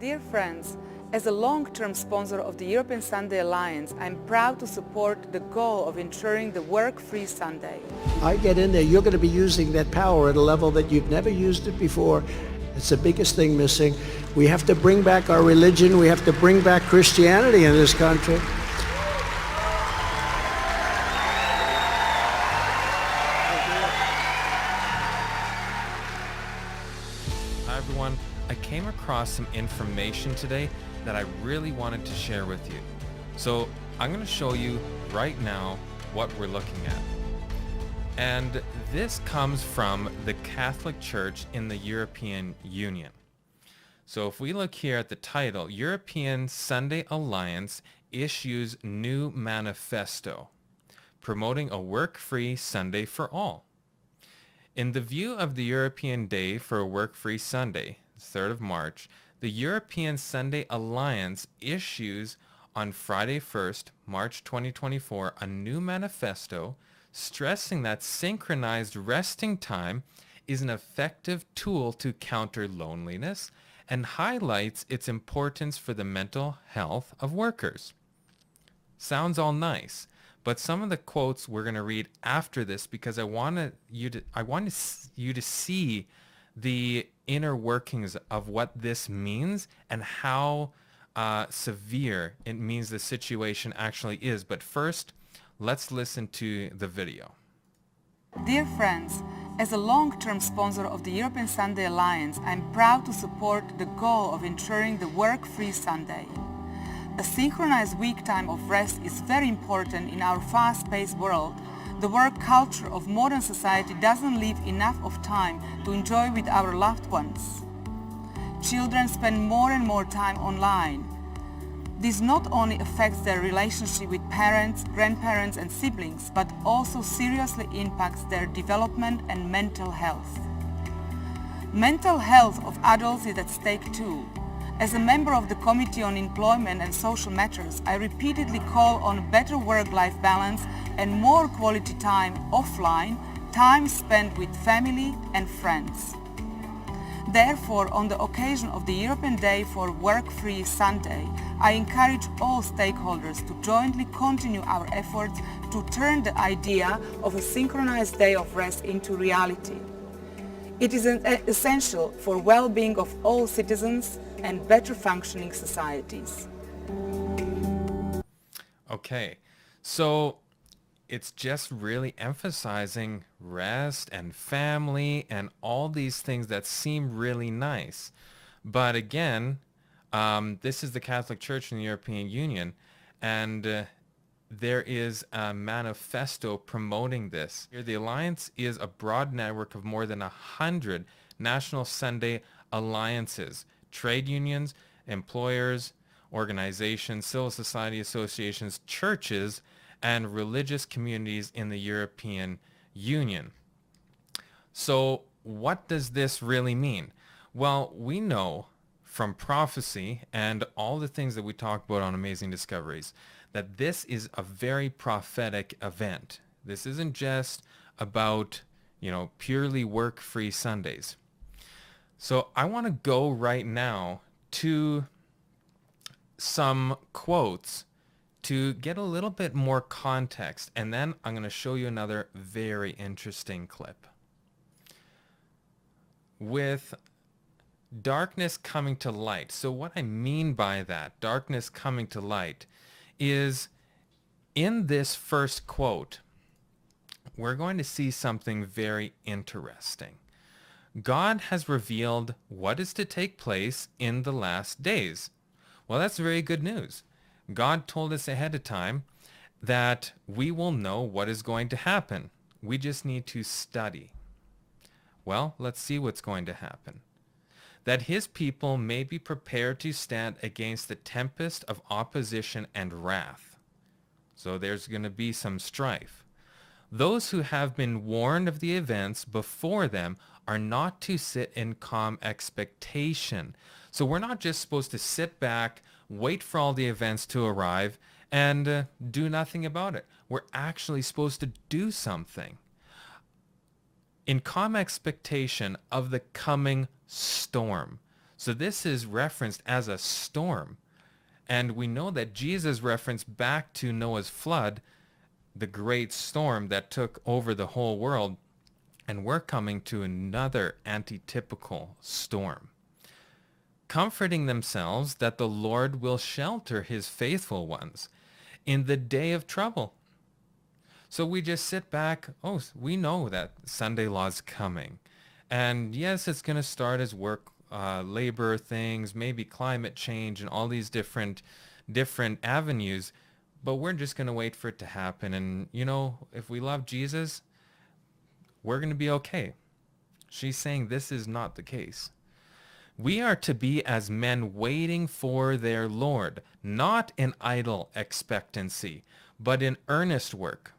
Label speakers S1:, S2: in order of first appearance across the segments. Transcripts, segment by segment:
S1: Dear friends, as a long-term sponsor of the European Sunday Alliance, I'm proud to support the goal of ensuring the work-free Sunday.
S2: I get in there, you're going to be using that power at a level that you've never used it before. It's the biggest thing missing. We have to bring back our religion. We have to bring back Christianity in this country.
S3: Hi everyone, I came across some information today that I really wanted to share with you. So I'm going to show you right now what we're looking at. And this comes from the Catholic Church in the European Union. So if we look here at the title, European Sunday Alliance issues new manifesto, promoting a work-free Sunday for all. In the view of the European Day for a Work-Free Sunday, 3rd of March, the European Sunday Alliance issues on Friday 1st, March 2024, a new manifesto stressing that synchronized resting time is an effective tool to counter loneliness and highlights its importance for the mental health of workers. Sounds all nice, but some of the quotes we're going to read after this because I want you to see the inner workings of what this means and how severe it means the situation actually is. But first, let's listen to the video.
S1: Dear friends, as a long-term sponsor of the European Sunday Alliance, I'm proud to support the goal of ensuring the work-free Sunday. A synchronized week time of rest is very important in our fast-paced world. The work culture of modern society doesn't leave enough of time to enjoy with our loved ones. Children spend more and more time online. This not only affects their relationship with parents, grandparents and siblings, but also seriously impacts their development and mental health. Mental health of adults is at stake too. As a member of the Committee on Employment and Social Matters, I repeatedly call on better work-life balance and more quality time offline, time spent with family and friends. Therefore, on the occasion of the European Day for Work-Free Sunday, I encourage all stakeholders to jointly continue our efforts to turn the idea of a synchronized day of rest into reality. It is essential for well-being of all citizens and better functioning societies.
S3: Okay, so it's just really emphasizing rest and family and all these things that seem really nice. But again, this is the Catholic Church in the European Union, and there is a manifesto promoting this. Here, the Alliance is a broad network of more than 100 national Sunday alliances, trade unions, employers, organizations, civil society associations, churches, and religious communities in the European Union. So what does this really mean? Well, we know from prophecy and all the things that we talk about on Amazing Discoveries that this is a very prophetic event. This isn't just about, purely work-free Sundays. So I want to go right now to some quotes to get a little bit more context, and then I'm going to show you another very interesting clip. With darkness coming to light. So what I mean by that, darkness coming to light, is in this first quote, we're going to see something very interesting. God has revealed what is to take place in the last days. Well, that's very good news. God told us ahead of time that we will know what is going to happen. We just need to study. Well, let's see what's going to happen. That his people may be prepared to stand against the tempest of opposition and wrath. So there's going to be some strife. Those who have been warned of the events before them are not to sit in calm expectation. So we're not just supposed to sit back, wait for all the events to arrive, and do nothing about it. We're actually supposed to do something. In calm expectation of the coming storm. So this is referenced as a storm. And we know that Jesus referenced back to Noah's flood, the great storm that took over the whole world. And we're coming to another antitypical storm. Comforting themselves that the Lord will shelter his faithful ones in the day of trouble. So we just sit back. Oh, we know that Sunday law's coming. And yes, it's going to start as work, labor things, maybe climate change and all these different avenues. But we're just going to wait for it to happen. And, if we love Jesus, we're going to be okay. She's saying this is not the case. We are to be as men waiting for their Lord, not in idle expectancy, but in earnest work.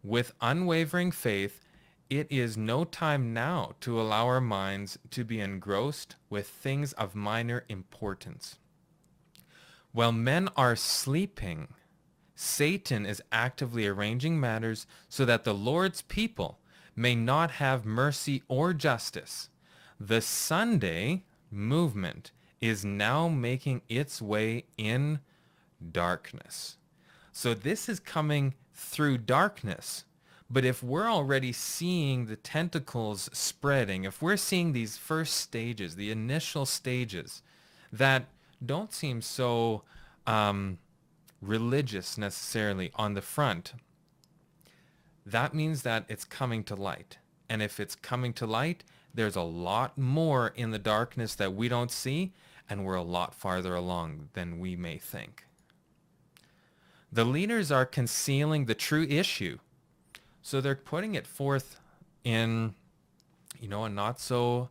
S3: With unwavering faith, it is no time now to allow our minds to be engrossed with things of minor importance. While men are sleeping, Satan is actively arranging matters so that the Lord's people may not have mercy or justice. The Sunday movement is now making its way in darkness. So this is coming through darkness. But if we're already seeing the tentacles spreading, if we're seeing these first stages, the initial stages that don't seem so religious necessarily on the front, that means that it's coming to light. And if it's coming to light, there's a lot more in the darkness that we don't see, and we're a lot farther along than we may think. The leaders are concealing the true issue. So they're putting it forth in, a not so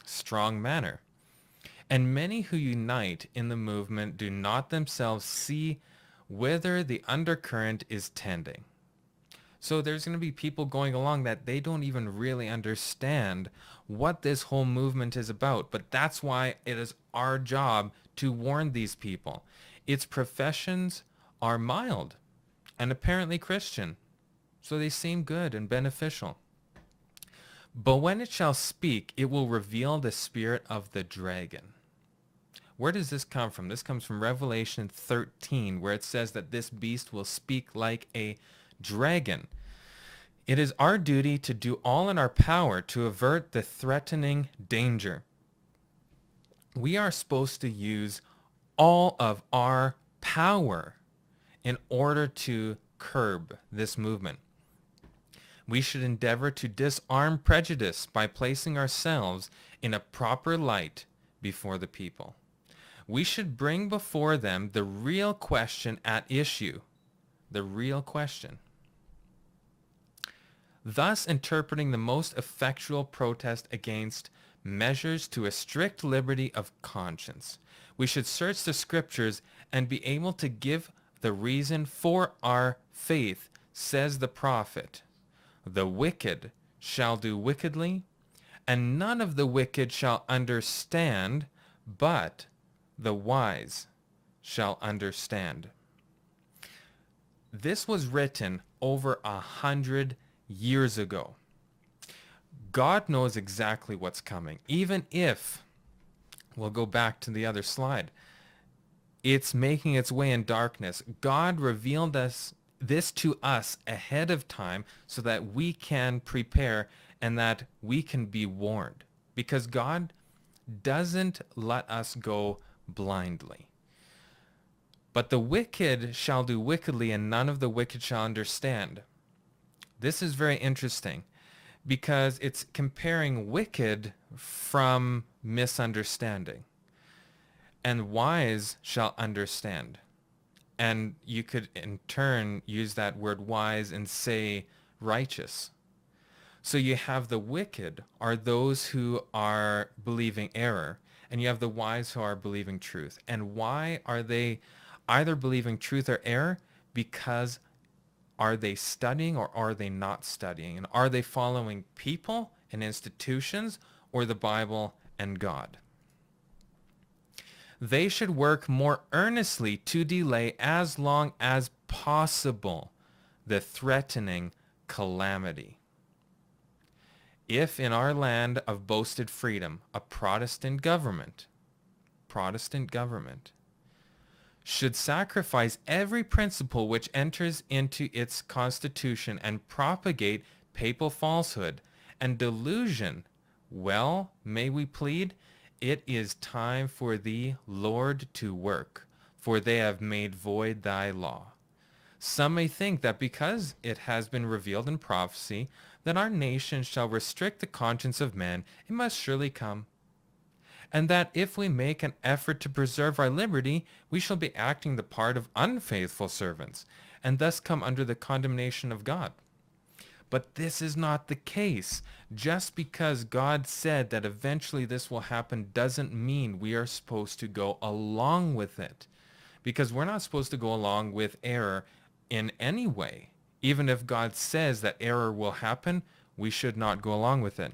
S3: strong manner. And many who unite in the movement do not themselves see whither the undercurrent is tending. So there's going to be people going along that they don't even really understand what this whole movement is about. But that's why it is our job to warn these people. Its professions are mild and apparently Christian, so they seem good and beneficial. But when it shall speak, it will reveal the spirit of the dragon. Where does this come from? This comes from Revelation 13, where it says that this beast will speak like a dragon. It is our duty to do all in our power to avert the threatening danger. We are supposed to use all of our power in order to curb this movement. We should endeavor to disarm prejudice by placing ourselves in a proper light before the people. We should bring before them the real question at issue, the real question. Thus interpreting the most effectual protest against measures to a strict liberty of conscience. We should search the scriptures and be able to give the reason for our faith, says the prophet. The wicked shall do wickedly, and none of the wicked shall understand, but the wise shall understand. This was written over 100 years ago. God knows exactly what's coming. Even if, we'll go back to the other slide, it's making its way in darkness. God revealed this to us ahead of time so that we can prepare and that we can be warned. Because God doesn't let us go blindly. But the wicked shall do wickedly, and none of the wicked shall understand. This is very interesting because it's comparing wicked from misunderstanding. And wise shall understand. And you could in turn use that word wise and say righteous. So you have the wicked are those who are believing error, and you have the wise who are believing truth. And why are they either believing truth or error? Because are they studying or are they not studying? And are they following people and institutions or the Bible and God? They should work more earnestly to delay as long as possible the threatening calamity. If in our land of boasted freedom, a Protestant government should sacrifice every principle which enters into its constitution and propagate papal falsehood and delusion, well, may we plead, it is time for thee, Lord, to work, for they have made void thy law. Some may think that because it has been revealed in prophecy that our nation shall restrict the conscience of man, it must surely come. And that if we make an effort to preserve our liberty, we shall be acting the part of unfaithful servants, and thus come under the condemnation of God. But this is not the case. Just because God said that eventually this will happen doesn't mean we are supposed to go along with it. Because we're not supposed to go along with error in any way. Even if God says that error will happen, we should not go along with it.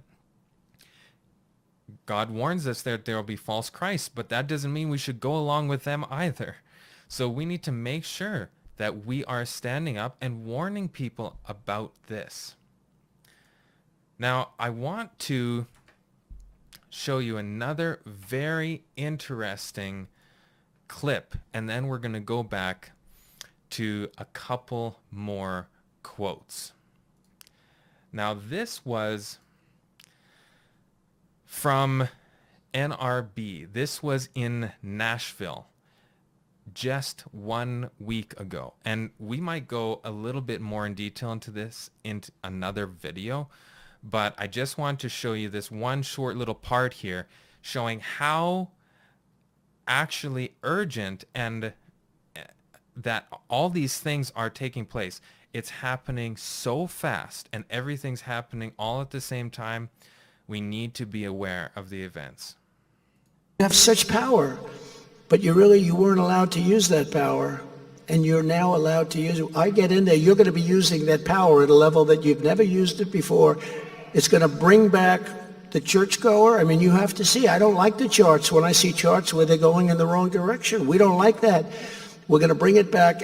S3: God warns us that there will be false Christs, but that doesn't mean we should go along with them either. So we need to make sure that we are standing up and warning people about this. Now, I want to show you another very interesting clip, and then we're going to go back to a couple more quotes. Now, this was from NRB. This was in Nashville just 1 week ago. And we might go a little bit more in detail into this in another video, but I just want to show you this one short little part here showing how actually urgent and that all these things are taking place. It's happening so fast and everything's happening all at the same time. We need to be aware of the events.
S2: You have such power, but you weren't allowed to use that power, and you're now allowed to use it. I get in there, you're going to be using that power at a level that you've never used it before. It's going to bring back the churchgoer. I mean, you have to see, I don't like the charts when I see charts where they're going in the wrong direction. We don't like that. We're going to bring it back.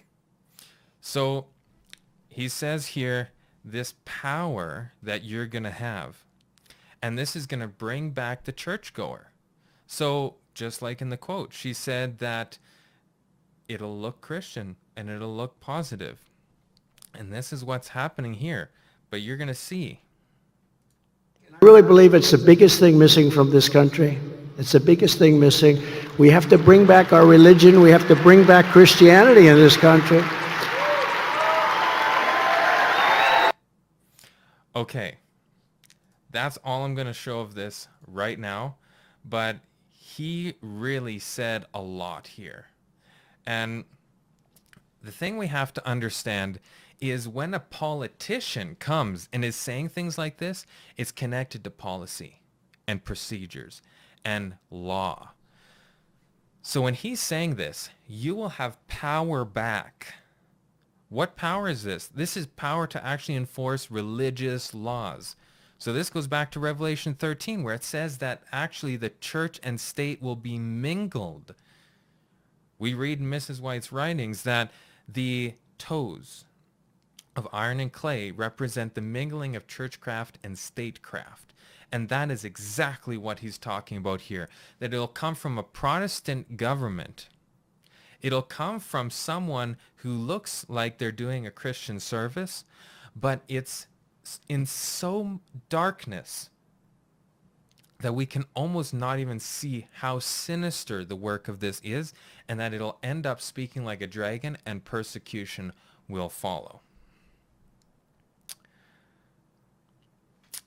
S3: So he says here, this power that you're going to have, and this is going to bring back the churchgoer. So just like in the quote, she said that it'll look Christian and it'll look positive. And this is what's happening here. But you're going to see.
S2: I really believe it's the biggest thing missing from this country. It's the biggest thing missing. We have to bring back our religion. We have to bring back Christianity in this country.
S3: Okay. That's all I'm going to show of this right now, but he really said a lot here. And the thing we have to understand is when a politician comes and is saying things like this, it's connected to policy and procedures and law. So when he's saying this, you will have power back. What power is this? This is power to actually enforce religious laws. So this goes back to Revelation 13, where it says that actually the church and state will be mingled. We read in Mrs. White's writings that the toes of iron and clay represent the mingling of churchcraft and statecraft. And that is exactly what he's talking about here, that it'll come from a Protestant government. It'll come from someone who looks like they're doing a Christian service, but it's in so darkness that we can almost not even see how sinister the work of this is, and that it'll end up speaking like a dragon and persecution will follow.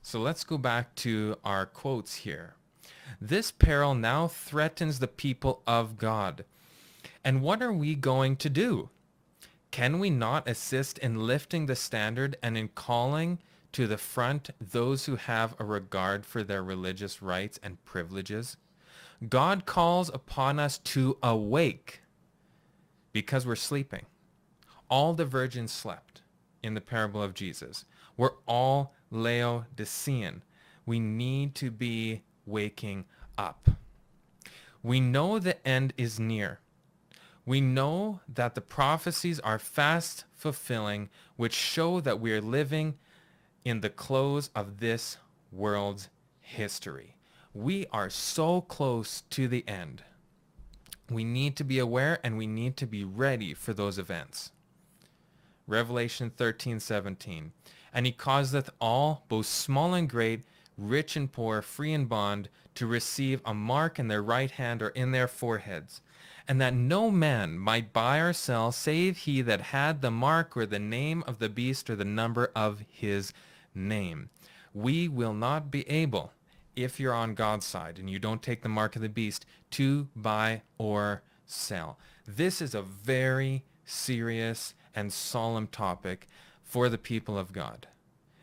S3: So let's go back to our quotes here. This peril now threatens the people of God. And what are we going to do? Can we not assist in lifting the standard and in calling to the front those who have a regard for their religious rights and privileges? God calls upon us to awake because we're sleeping. All the virgins slept in the parable of Jesus. We're all Laodicean. We need to be waking up. We know the end is near. We know that the prophecies are fast fulfilling, which show that we are living in the close of this world's history. We are so close to the end. We need to be aware and we need to be ready for those events. Revelation 13:17. And he causeth all, both small and great, rich and poor, free and bond, to receive a mark in their right hand or in their foreheads, and that no man might buy or sell save he that had the mark or the name of the beast or the number of his name. We will not be able, if you're on God's side and you don't take the mark of the beast, to buy or sell. This is a very serious and solemn topic for the people of God.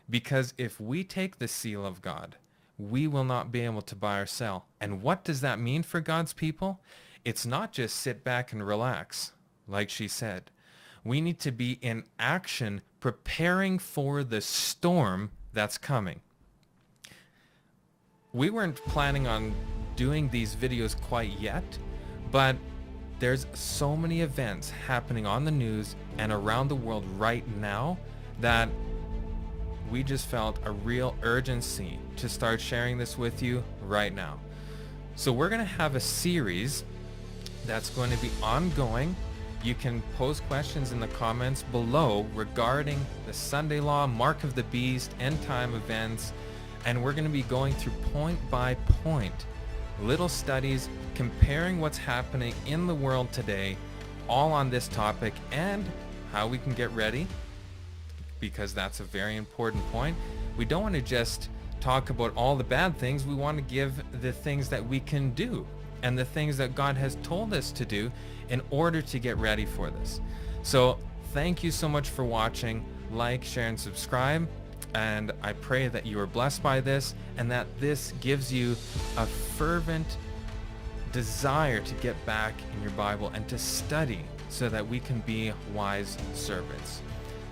S3: Because if we take the seal of God, we will not be able to buy or sell. And what does that mean for God's people? It's not just sit back and relax, like she said. We need to be in action, preparing for the storm that's coming. We weren't planning on doing these videos quite yet, but there's so many events happening on the news and around the world right now that we just felt a real urgency to start sharing this with you right now. So we're going to have a series that's going to be ongoing. You can post questions in the comments below regarding the Sunday Law, Mark of the Beast, end time events, and we're going to be going through point by point little studies comparing what's happening in the world today, all on this topic, and how we can get ready, because that's a very important point. We don't want to just talk about all the bad things. We want to give the things that we can do and the things that God has told us to do in order to get ready for this. So thank you so much for watching. Like, share, and subscribe. And I pray that you are blessed by this and that this gives you a fervent desire to get back in your Bible and to study so that we can be wise servants.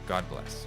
S3: God bless.